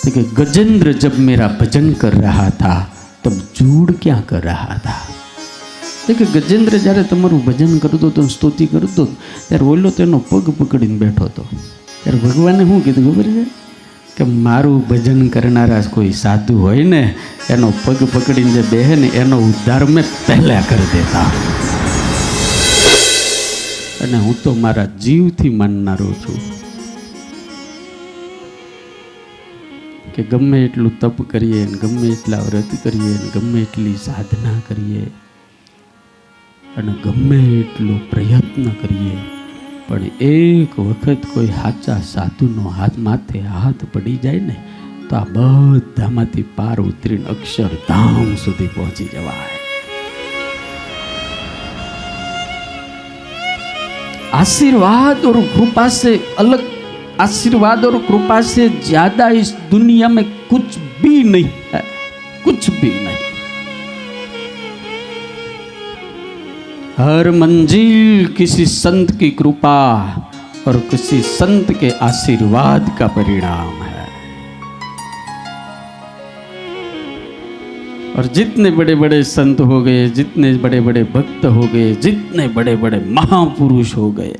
तो कि गजेंद्र जब मेरा भजन कर रहा था तब जूड़ क्या कर रहा था। तो कि गजेंद्र જ્યારે તમારું ભજન કરતો તો સ્તુતિ કરતો ત્યારે ઓલો તેનો પગ પકડીને બેઠો હતો। ત્યારે ભગવાને શું કીધું ખબર છે કે મારું ભજન કરનારા કોઈ સાધુ હોય ને એનો પગ પકડીને જે બેહે ને એનો ઉદ્ધાર મેં પહેલા કરી દેતા। અને હું તો મારા જીવથી માનનારો છું કે ગમે એટલું તપ કરીએ ને ગમે એટલા વ્રત કરીએ ને ગમે એટલી સાધના કરીએ અને ગમે એટલો પ્રયત્ન કરીએ પણ એક વખત કોઈ સાચા સાધુનો હાથ માથે હાથ પડી જાય ને તો આ બધામાંથી પાર ઉતરીને અક્ષરધામ સુધી પહોંચી જવાય। आशीर्वाद और कृपा से अलग, आशीर्वाद और कृपा से ज्यादा इस दुनिया में कुछ भी नहीं है, कुछ भी नहीं। हर मंजिल किसी संत की कृपा और किसी संत के आशीर्वाद का परिणाम है। और जितने बड़े बड़े संत हो गए, जितने बड़े बड़े भक्त हो गए, जितने बड़े बड़े महापुरुष हो गए,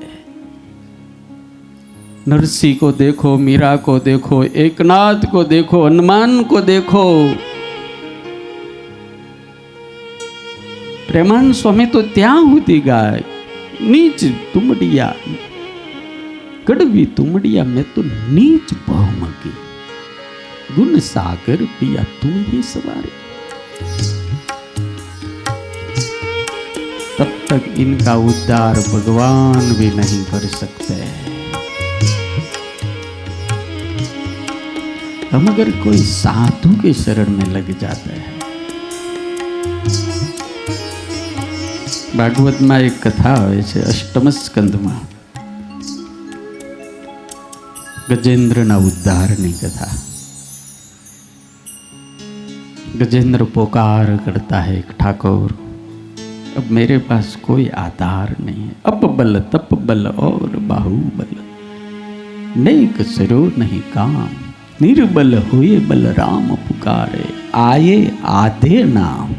नरसिंह को देखो, मीरा को देखो, एकनाथ को देखो, हनुमान को देखो, प्रेमानंद स्वामी तो त्या होती गाय नीच तुमड़िया कड़वी तुमड़िया में तो नीच बहुमगी गुण सागर पिया तुम ही सवारी। तब तक इनका उद्धार भगवान भी नहीं कर सकते। हम अगर कोई साधु के शरण में लग जाते हैं। भागवत में एक कथा आवे छे, अष्टम स्कंद में गजेंद्र ना उद्धार नी कथा। गजेंद्र पुकार करता है, ठाकुर अब मेरे पास कोई आधार नहीं है, अप बल तप बल और बाहुबल, नेक सरो नहीं काम, निर्बल हुए बल राम पुकारे, आए आधे नाम।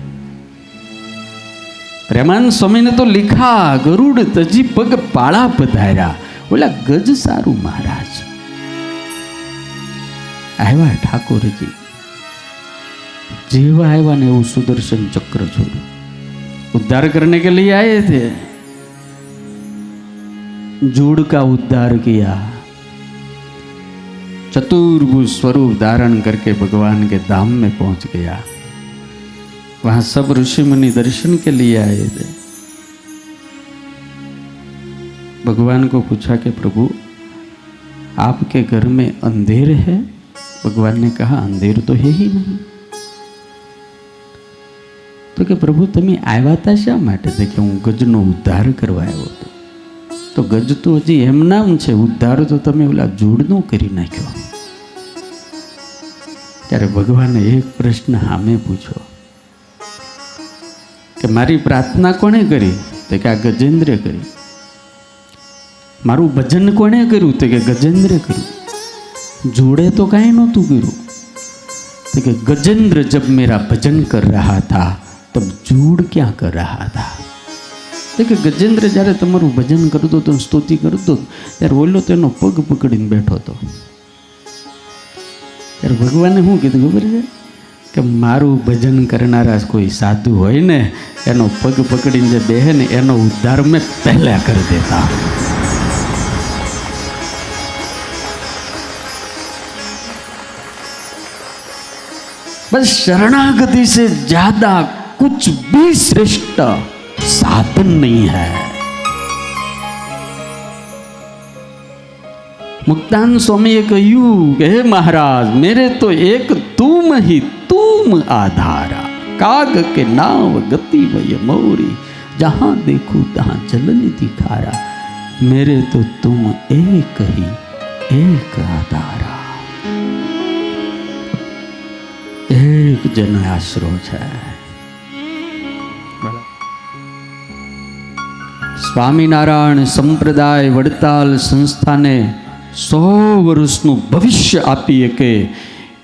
प्रेमानंद स्वामी ने तो लिखा, गरुड़ तजी पग पाड़ा पधारा, बोला गज सारू महाराज आया ठाकुर जी जीवा आया ने वो सुदर्शन चक्र छोड़ो, उद्धार करने के लिए आए थे। जूड़ का उद्धार किया, चतुर्भुज स्वरूप धारण करके भगवान के धाम में पहुंच गया। वहां सब ऋषि मुनि दर्शन के लिए आए थे। भगवान को पूछा कि प्रभु आपके घर में अंधेर है? भगवान ने कहा अंधेर तो है ही नहीं। तो कि प्रभु तमे आव्या ता शा माटे? तो कि हूँ गजनो उद्धार करवा आव्यो हतो। तो गज तो हजी एम नाम छे, उद्धार तो तमे ओला जूड़नो करी नाख्यो। त्यारे भगवाने एक प्रश्न हामे पूछो कि मारी प्रार्थना कोणे करी? तो कि आ गजेंद्रे करी। मारू भजन कोणे कर्युं? तो कि गजेंद्रे कर्युं। जोड़े तो कांई नहोतुं कर्युं। तो कि गजेंद्र जब मेरा भजन कर रहा था तब जूड़ क्या कर रहा था। तो कि गजेंद्र જ્યારે તમારું ભજન કરતો તો સ્તુતિ કરતો ત્યારે ઓલો તેનો પગ પકડીને બેઠો હતો। ત્યારે ભગવાને શું કીધું ખબર છે કે મારું ભજન કરનારા કોઈ સાધુ હોય ને એનો પગ પકડીને જે બેહે ને એનો ઉદ્ધાર મેં પહેલા કરી દેતા। बस शरणागति से ज्यादा कुछ भी श्रेष्ठ साधन नहीं है। मुक्तान स्वामी कहूं कि हे महाराज मेरे तो एक तुम ही तुम आधारा, काग के नाव गति वय मोरी, जहां देखूं तहां चलन दिखारा, मेरे तो तुम एक ही एक आधारा। एक जन आश्रो है। स्वामीनारायण संप्रदाय वड़ताल संस्था ने 100 वर्षનું ભવિષ્ય આપીએ કે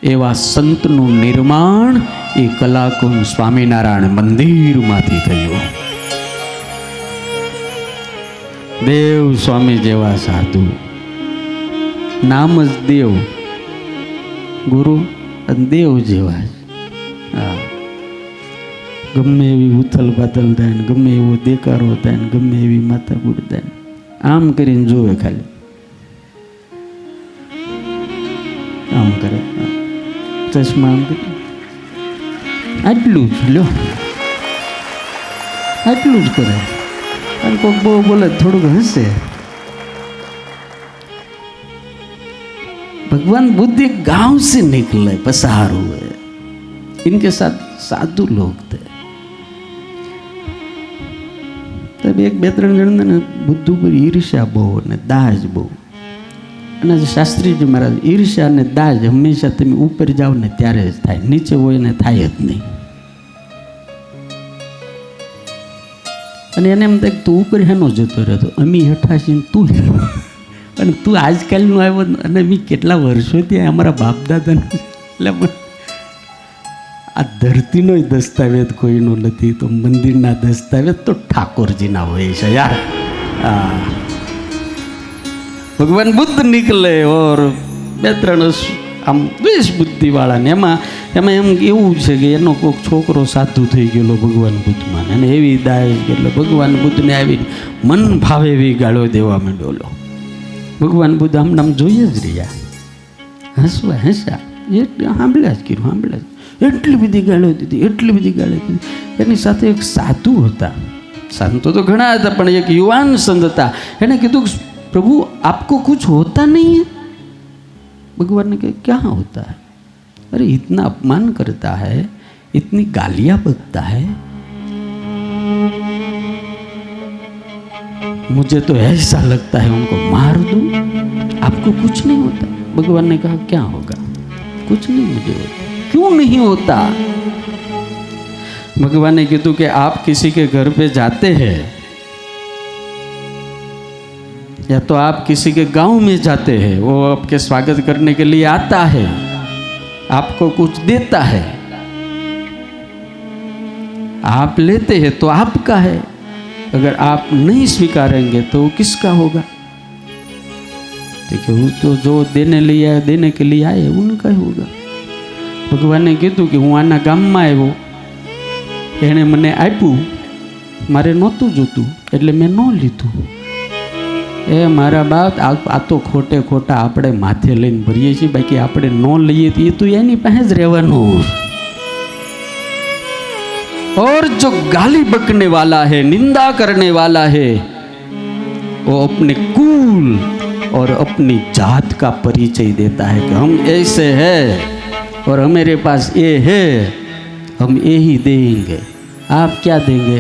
એવા સંતનું નિર્માણ એ કલાકુંજ સ્વામિનારાયણ મંદિરમાંથી થયું. દેવ સ્વામી જેવા સાધુ, નામ જ દેવ, ગુરુ અને દેવ જેવા. હા, ગમે એવી ઉથલ પાથલ થાય ને, ગમે એવો દેકારો થાય ને, ગમે એવી માથાકૂટ થાય ને, આમ કરીને જોવે, ખાલી આમ કરે, ચશ્મા આમ કરે, આટલું જ લ્યો, આટલું જ કરે. અને કોઈક બહુ બોલે થોડુંક હસે. भगवान बुद्ध एक गांव से निकले, पसार हुए. इनके साथ साधु लोग थे. तब एक બે ત્રણ જણ ને બુદ્ધ ઉપર ઈર્ષ્યા બહુ ને દાજ બહુ. અને શાસ્ત્રીજી મહારાજ, ઈર્ષ્યા ને દાજ હંમેશા તમે ઉપર જાઓ ને ત્યારે જ થાય, નીચે હોય ને થાય જ નહીં. અને એને એમ થાય તું ઉપર હેનો જતો રહેતો, અમી હેઠાશી તું અને તું આજકાલનું આવ્યો. અને મેં કેટલા વર્ષોથી અમારા બાપ દાદાનું, એટલે પણ આ ધરતીનો દસ્તાવેજ કોઈનો નથી, તો મંદિરના દસ્તાવેજ તો ઠાકોરજીના હોય છે યાર. ભગવાન બુદ્ધ નીકળે ઓર બે ત્રણ આમ દ્વેષ બુદ્ધિવાળા ને એમાં એમ એવું છે કે એનો કોઈક છોકરો સાધુ થઈ ગયેલો ભગવાન બુદ્ધમાં, અને એવી દાય એટલે ભગવાન બુદ્ધને આવી મન ભાવે એવી ગાળો દેવા માંડ્યો. ભગવાન બુદ્ધ આમ નામ જોઈએ જ રહ્યા, હસવા હસ્યા, સાંભળ્યા જ કર્યું, સાંભળ્યા જ. એટલી બધી ગાળો દીધી, એટલી બધી ગાળો દીધી. એની સાથે એક સાધુ હતા, સંતો તો ઘણા હતા, પણ એક યુવાન સંત હતા. એને કીધું प्रभु आपको कुछ होता नहीं है? भगवान ने कहा क्या होता है? अरे इतना अपमान करता है, इतनी गालियां बकता है, मुझे तो ऐसा लगता है उनको मार दूं. आपको कुछ नहीं होता? भगवान ने कहा क्या होगा? कुछ नहीं मुझे होता. क्यों नहीं होता? भगवान ने कहा कि आप किसी के घर पे जाते हैं या तो आप किसी के गांव में जाते हैं, वो आपके स्वागत करने के लिए आता है, आपको कुछ देता है, आप लेते हैं तो आपका है, अगर आप नहीं स्वीकारेंगे तो किसका होगा? देखिए वो तो जो देने के लिए आए उनका ही होगा. भगवान ने कीधुं कि हूँ आना गाममां आव्यो, एणे मने आप्युं, मारे नहोतुं जोतुं એટલે મેં ન લીધું. એ મારા બાપ, આ તો ખોટે ખોટા આપણે માથે લઈને ભરીએ છીએ, બાકી આપણે ન લઈએ એ તો એની પાસે જ રહેવાનું. और जो गाली बकने वाला है, निंदा करने वाला है, वो अपने कुल और अपनी जात का परिचय देता है कि हम ऐसे हैं और हमारे पास ये है, हम ये ही देंगे. आप क्या देंगे?